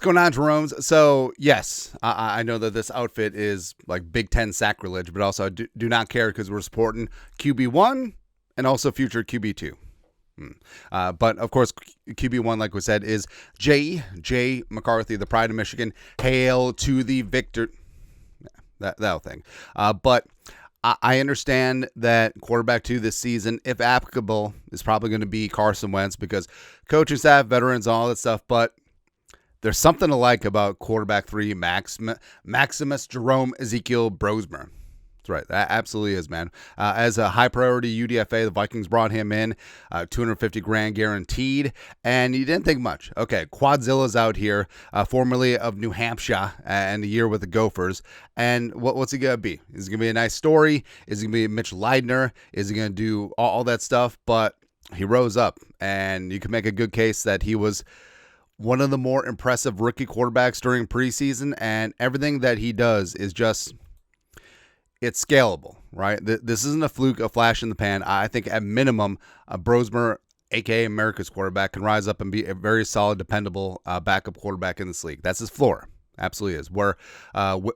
going on, Jerome's? So, yes, I know that this outfit is like Big Ten sacrilege, but also I do not care because we're supporting QB1 and also future QB2. But, of course, QB1, like we said, is J. McCarthy, the pride of Michigan. Hail to the victor. That whole thing. But I understand that quarterback 2 this season, if applicable, is probably going to be Carson Wentz because coaching staff, veterans, all that stuff. But there's something to like about quarterback 3, Maximus Jerome Ezekiel Brosmer. That's right. That absolutely is, man. As a high priority UDFA, the Vikings brought him in, $250,000 guaranteed, and you didn't think much. Okay, Quadzilla's out here, formerly of New Hampshire, and a year with the Gophers. And what's he gonna be? Is it gonna be a nice story? Is he gonna be Mitch Leidner? Is he gonna do all that stuff? But he rose up, and you can make a good case that he was one of the more impressive rookie quarterbacks during preseason, and everything that he does is just, it's scalable, right? This isn't a fluke, a flash in the pan. I think at minimum, Brosmer, a.k.a. America's quarterback, can rise up and be a very solid, dependable backup quarterback in this league. That's his floor. Absolutely is. Where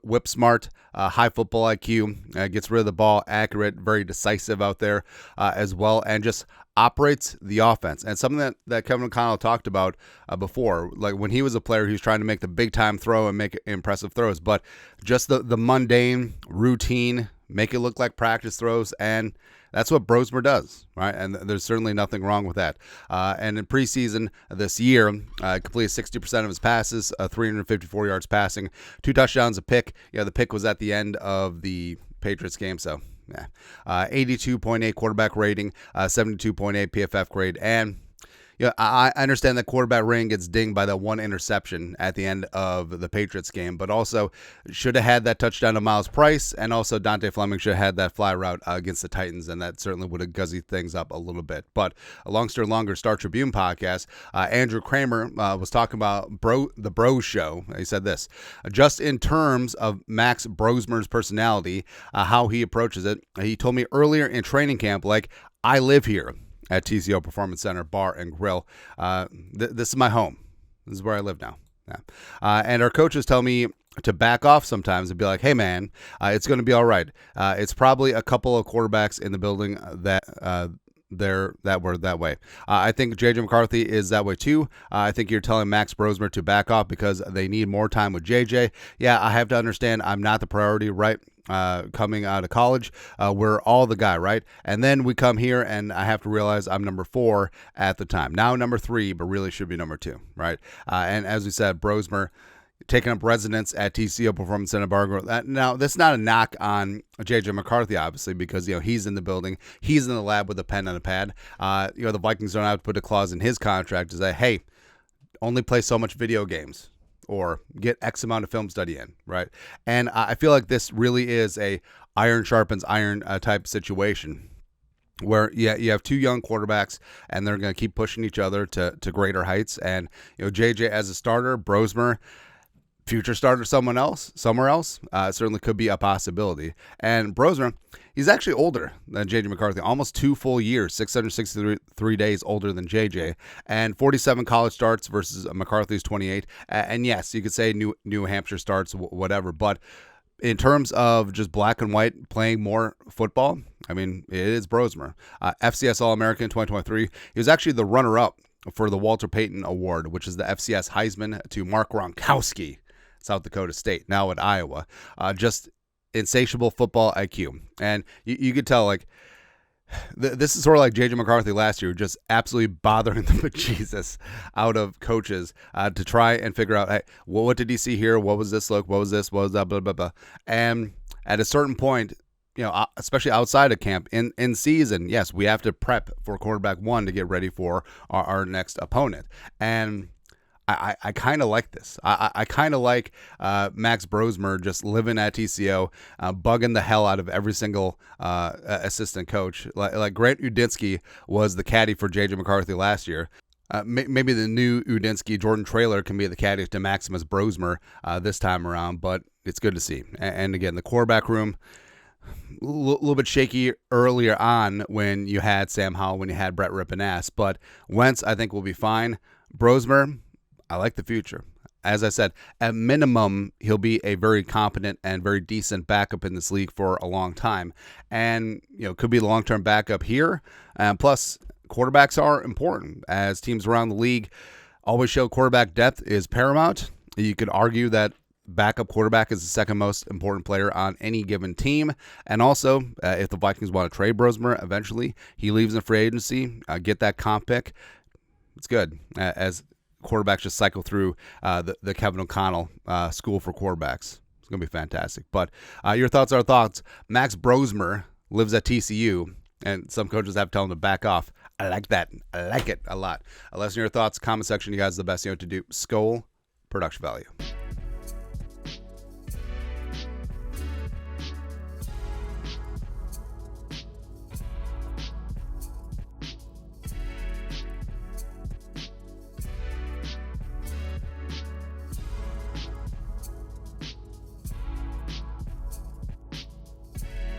whip smart, high football IQ, gets rid of the ball, accurate, very decisive out there as well, and just operates the offense. And something that Kevin O'Connell talked about before, like when he was a player, he was trying to make the big time throw and make impressive throws, but just the mundane routine, make it look like practice throws, and that's what Brosmer does, right? And there's certainly nothing wrong with that. And in preseason this year, completed 60% of his passes, 354 yards passing, 2 touchdowns, a pick. The pick was at the end of the Patriots game, so yeah. 82.8 quarterback rating, 72.8 PFF grade, and I understand that quarterback rating gets dinged by that one interception at the end of the Patriots game, but also should have had that touchdown to Miles Price, and also Dante Fleming should have had that fly route against the Titans, and that certainly would have guzzied things up a little bit. But a long story longer, Star Tribune podcast, Andrew Kramer was talking about the Bros Show. He said this, just in terms of Max Brosmer's personality, how he approaches it, he told me earlier in training camp, like, I live here at TCO Performance Center Bar and Grill. This is my home. This is where I live now. Yeah. And our coaches tell me to back off sometimes and be like, hey, man, it's going to be all right. It's probably a couple of quarterbacks in the building that were that way. I think JJ McCarthy is that way too. I think you're telling Max Brosmer to back off because they need more time with JJ. Yeah, I have to understand I'm not the priority, right? Coming out of college, we're all the guy, right? And then we come here and I have to realize I'm number 4 at the time. Now number 3, but really should be number 2, right? And as we said, Brosmer taking up residence at TCO Performance Center Bar. Now, that's not a knock on JJ McCarthy, obviously, because he's in the building, he's in the lab with a pen and a pad. The Vikings don't have to put a clause in his contract to say, hey, only play so much video games, or get X amount of film study in, right? And I feel like this really is a iron sharpens iron type situation where you have 2 young quarterbacks and they're going to keep pushing each other to greater heights. And, JJ as a starter, Brosmer, future starter somewhere else, certainly could be a possibility. And Brosmer, he's actually older than JJ McCarthy, almost 2 full years, 663 days older than JJ, and 47 college starts versus McCarthy's 28. And yes, you could say New Hampshire starts, whatever, but in terms of just black and white playing more football, I mean, it is Brosmer. FCS All-American 2023. He was actually the runner-up for the Walter Payton Award, which is the FCS Heisman to Mark Gronkowski, South Dakota State, now at Iowa. Just insatiable football IQ. And you could tell, like, this is sort of like J.J. McCarthy last year, just absolutely bothering the bejesus out of coaches to try and figure out, hey, what did he see here? What was this look? What was this? What was that? Blah, blah, blah. And at a certain point, especially outside of camp, in season, yes, we have to prep for quarterback 1 to get ready for our next opponent. And I kind of like this. I kind of like Max Brosmer just living at TCO, bugging the hell out of every single assistant coach. Like Grant Udinski was the caddy for JJ McCarthy last year. Maybe the new Udinski, Jordan Traylor, can be the caddy to Maximus Brosmer this time around, but it's good to see. And again, the quarterback room, a little bit shaky earlier on when you had Sam Howell, when you had Brett Rippon-Ass, but Wentz, I think, will be fine. Brosmer, I like the future. as I said, at minimum, he'll be a very competent and very decent backup in this league for a long time. And, could be the long-term backup here. Plus, quarterbacks are important, as teams around the league always show quarterback depth is paramount. You could argue that backup quarterback is the second most important player on any given team. And also, if the Vikings want to trade Brosmer eventually, he leaves in free agency, get that comp pick. It's good, as quarterbacks just cycle through the Kevin O'Connell school for quarterbacks. It's going to be fantastic. But your thoughts are thoughts. Max Brosmer lives at TCU, and some coaches have to tell him to back off. I like that. I like it a lot. Listen to your thoughts. Comment section. You guys are the best. You know what to do. Skol, production value.